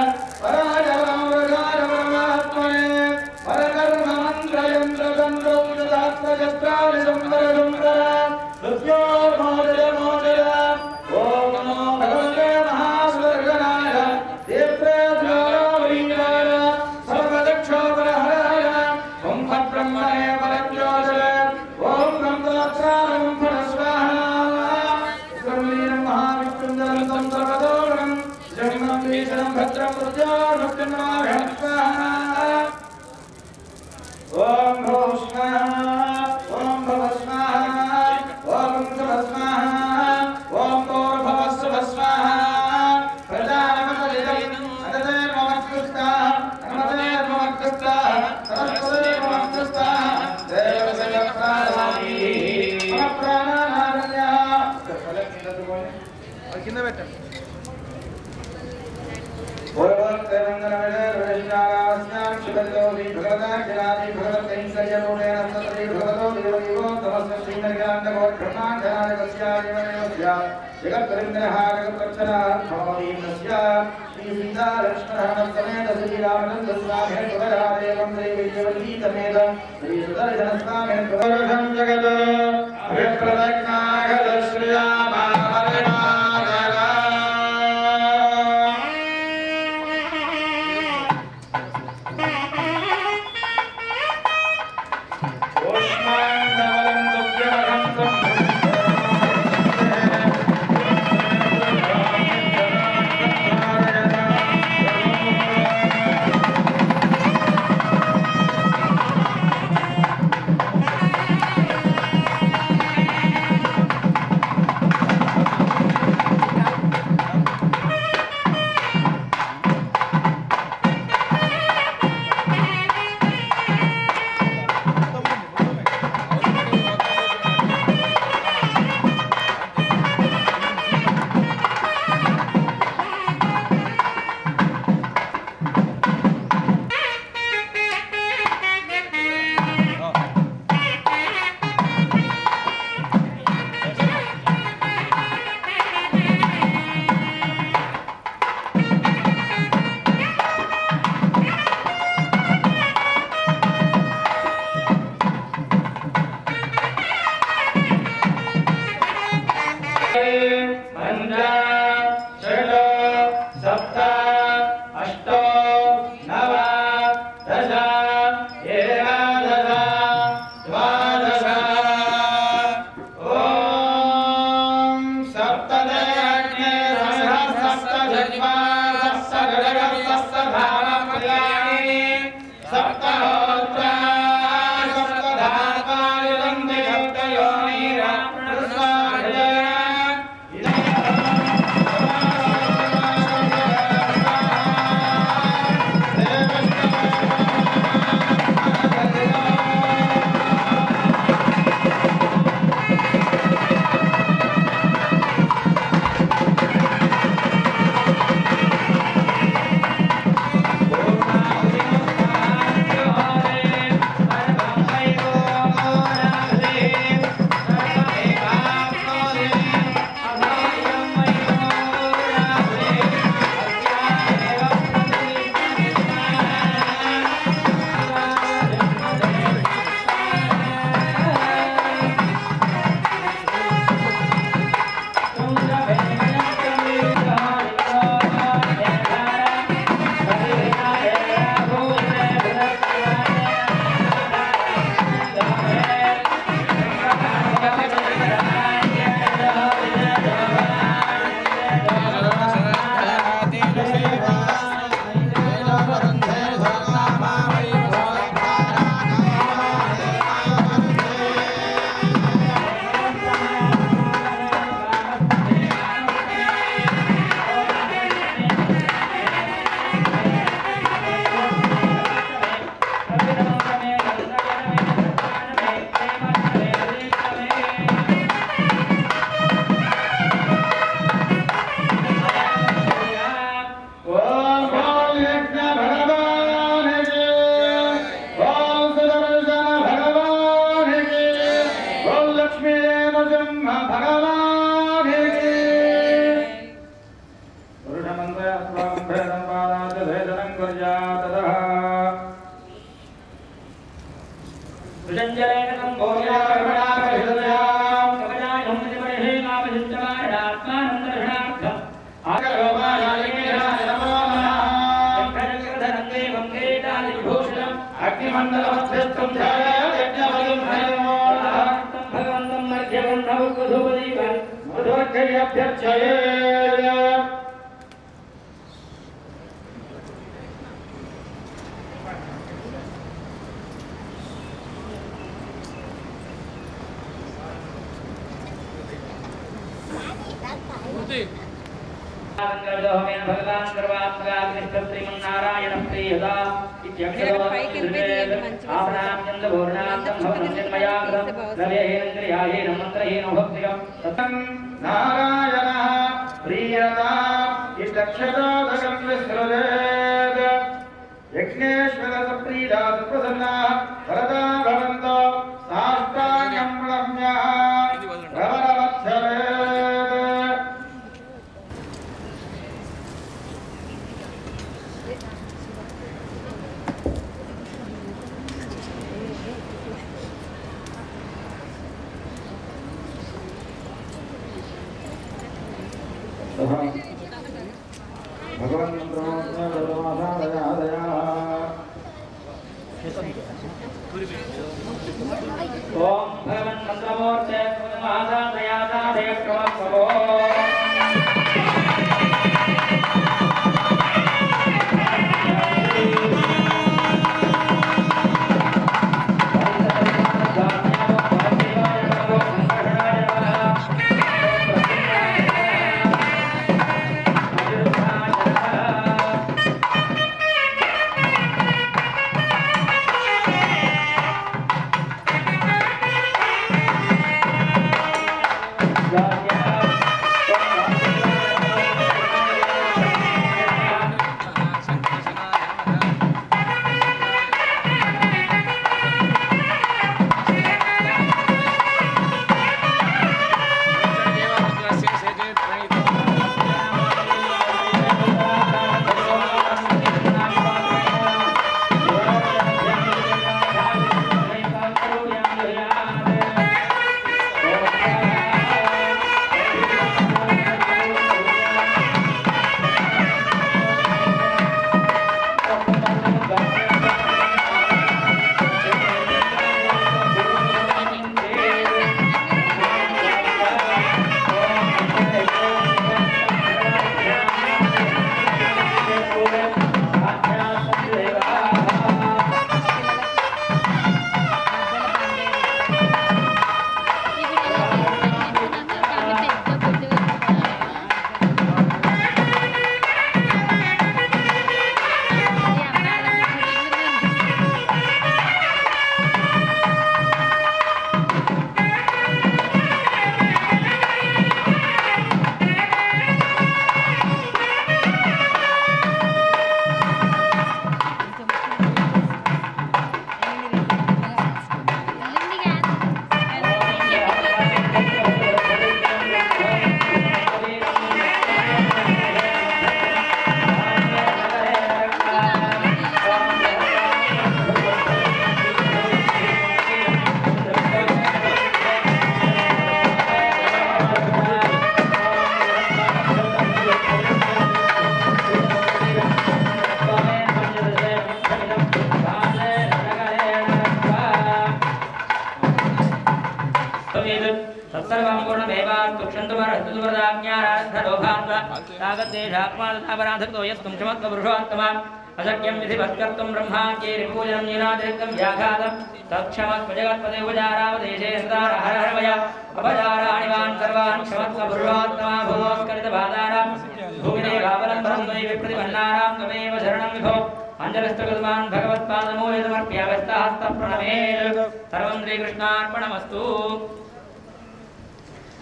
वराय रामवराय परमात्मने परकर्ममन्त्रयन्त्रतन्त्रौ ददात्मजस्त्राणि संवरसंवर मृत्योर्मोचय मोचय ॐ नमो भगवते महासुदर्शनाय देव्रेभ्योऽवीराय सर्वदक्षोपरहराय ॐ ब्रह्मणे परज्योतिरे ॐ ब्रह्मोत्साहं फलस्वाहा ब्रह्मीणं महाविष्णुन्दरं सर्वतोरणं जगन्नं भीषणं भद्रं मृत्योर्मृत्युन्माभ्यं स्वाहा ॐ भो स्वाहा ॐ भव स्वाहा ॐ शुभ स्वाहा ॐ भूर्भुवस्सुभ स्वाहा प्रजानमतलिदम् अदतेर्ममत्कृष्टाः नमतेर्ममत्कृष्टाः सरस्वतेर्ममत्कृष्टाः देवसेवकाराणि मम प्राणानारण्यः కింద పెట్టండి सुजंजलेन संभोग्या कर्मणा कविदयां कवचाय हुमनिमणिः कामचित्तमारणात्मानं दर्शनार्थम् आकरोमायालिमेना नमो नमः चक्रधरं देवं किरीटादिविभूषणम् अग्निमण्डलमध्यस्थं ध्यायामि यज्ञपतिं हरिमोऽनः भगवन्तं मध्यगन्धं वधूपदीपं वधूर्घ्यभ्यर्चयेत् भगवान सर्वात्मकाग्निश्रीमन्नारायण प्रियदा नारायण प्रियदा यज्ञेश्वर प्रीदा प्रसन्ना वरदा भवन्तो साष्टाङ्गं प्रणम्य प्रवरवत्सरे भगवान ओम भगवान मंत्रमूर्ते महादादयादादय क्रमो अशक्यं विधिवत्कर्तुं ब्रह्माच्यैर्पूजनं नीनातिरिक्तं व्याघातं तत्क्षमस्व जगत्पते उपचारावदेशे सदार हर हर वय अपचाराणिवान् सर्वान् क्षमस्व पुरुषोत्तमा भूमोस्करितपादानां भूमिदेवावलम्बनं वै विप्रतिपन्नानां त्वमेव शरणं विभो अञ्जलिस्तकृतवान् भगवत्पादमूलमर्प्यावस्थाहस्तप्रणमेत् सर्वं श्रीकृष्णार्पणमस्तु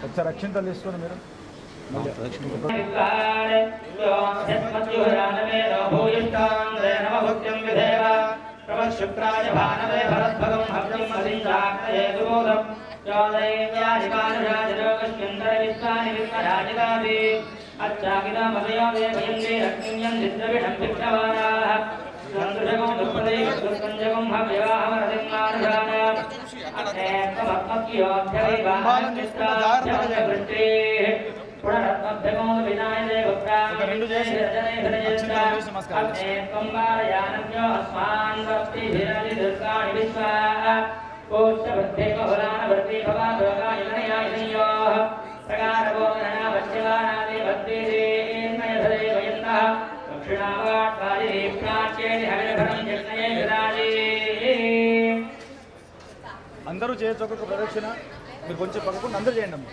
ఒకసారి అక్షింతలు తీసుకొని మీరు शुक्राय भानवे भरद्भगं हव्यं मदीन्द्राग्नये दुबोधं योदयेत्यादिपानुराजरोगस्कन्दरविश्वानि विश्वराजिताभि अच्छाकितामदयो देवयन्ते रक्तिञ्जं निद्रविषं भिक्षवानाः सन्दृशगं दुःपदे दुःसञ्जगं हव्यवाहमरतिं मानुषाणां అందరూ చేయొచ్చు ఒక్కొక్క ప్రదక్షిణ. మీరు కొంచెం పక్కకుండా అందరూ చేయండి అమ్మ.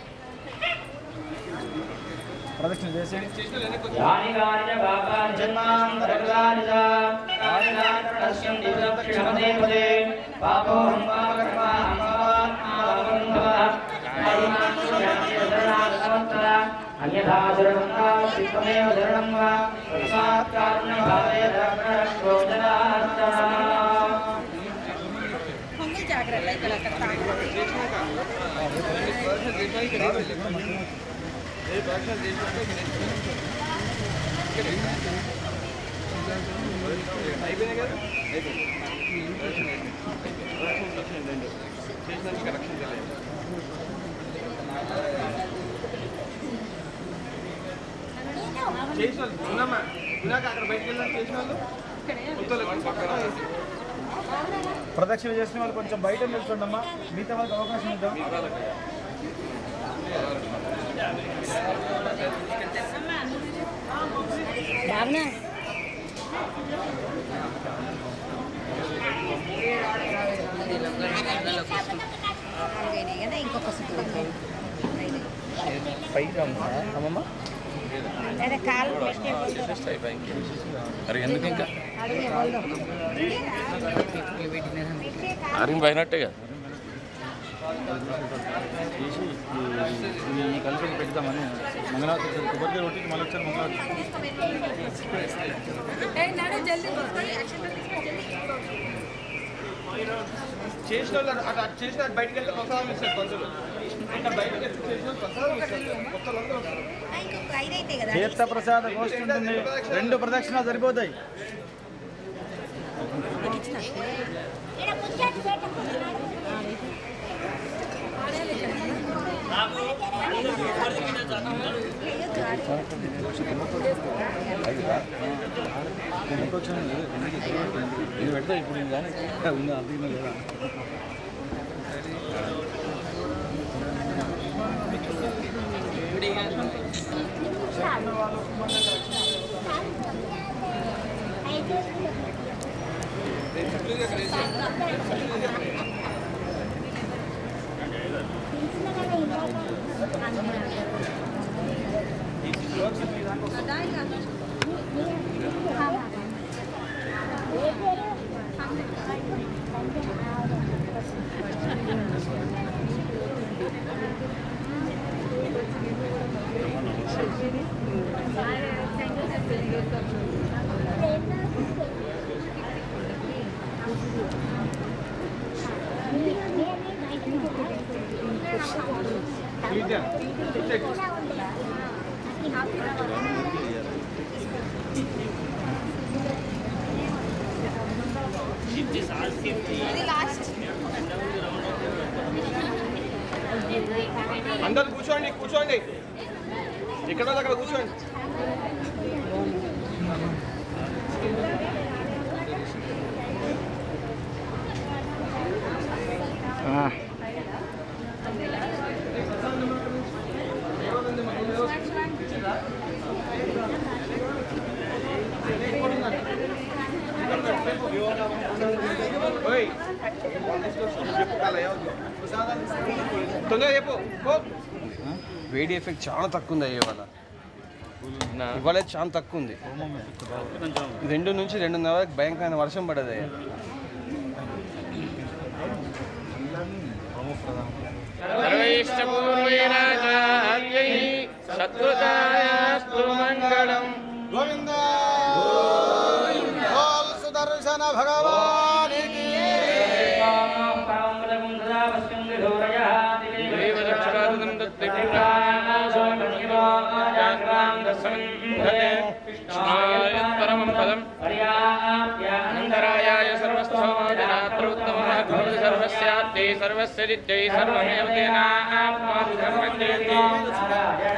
ప్రదక్షిణ చేసేయండి. ప్రదక్షిణ చేసిన వాళ్ళు కొంచెం బయట నిల్చోండమ్మా. మిగతా వాళ్ళకి అవకాశం ఇద్దాం. పైకి అమ్మమ్మ ఎందుకు ఇంకా ఆరిని పోయినట్టే కదా ఈ కలిసి పెడతామని మంగళవారం కొబ్బరికాయ కొట్టి మళ్ళీ వచ్చారు. మంగళవారం చేసిన వాళ్ళు అట్లా చేసిన బయటకు వెళ్తే ప్రసాదం ఇస్తారు. పంచులు తీర్థ ప్రసాద గోష్ఠి ఉంటుంది. 2 ప్రదక్షిణాలు సరిపోతాయి. ఇది పెడతా ఇప్పుడు కానీ ఉందా అంటున్నా లేదా అందరు కూర్చోండి కూర్చోండి ఇక్కడ అక్కడ కూర్చోండి. వేడి ఎఫెక్ట్ చాలా తక్కువ ఉంది ఇవాళ. ఇవాళ చాలా తక్కువ ఉంది. 2 నుంచి 2:30 వరకు భయంకరమైన వర్షం పడదు. సుదర్శన భగవాన్ పరమం పదం అనంతరాయాయ సర్వస్థోమోజనాత్రోత్తమః భవతి సర్వస్యాత్తే సర్వ सर्वस्य नित्यै सर्वमेव तेनाप्नोति धर्मं जयति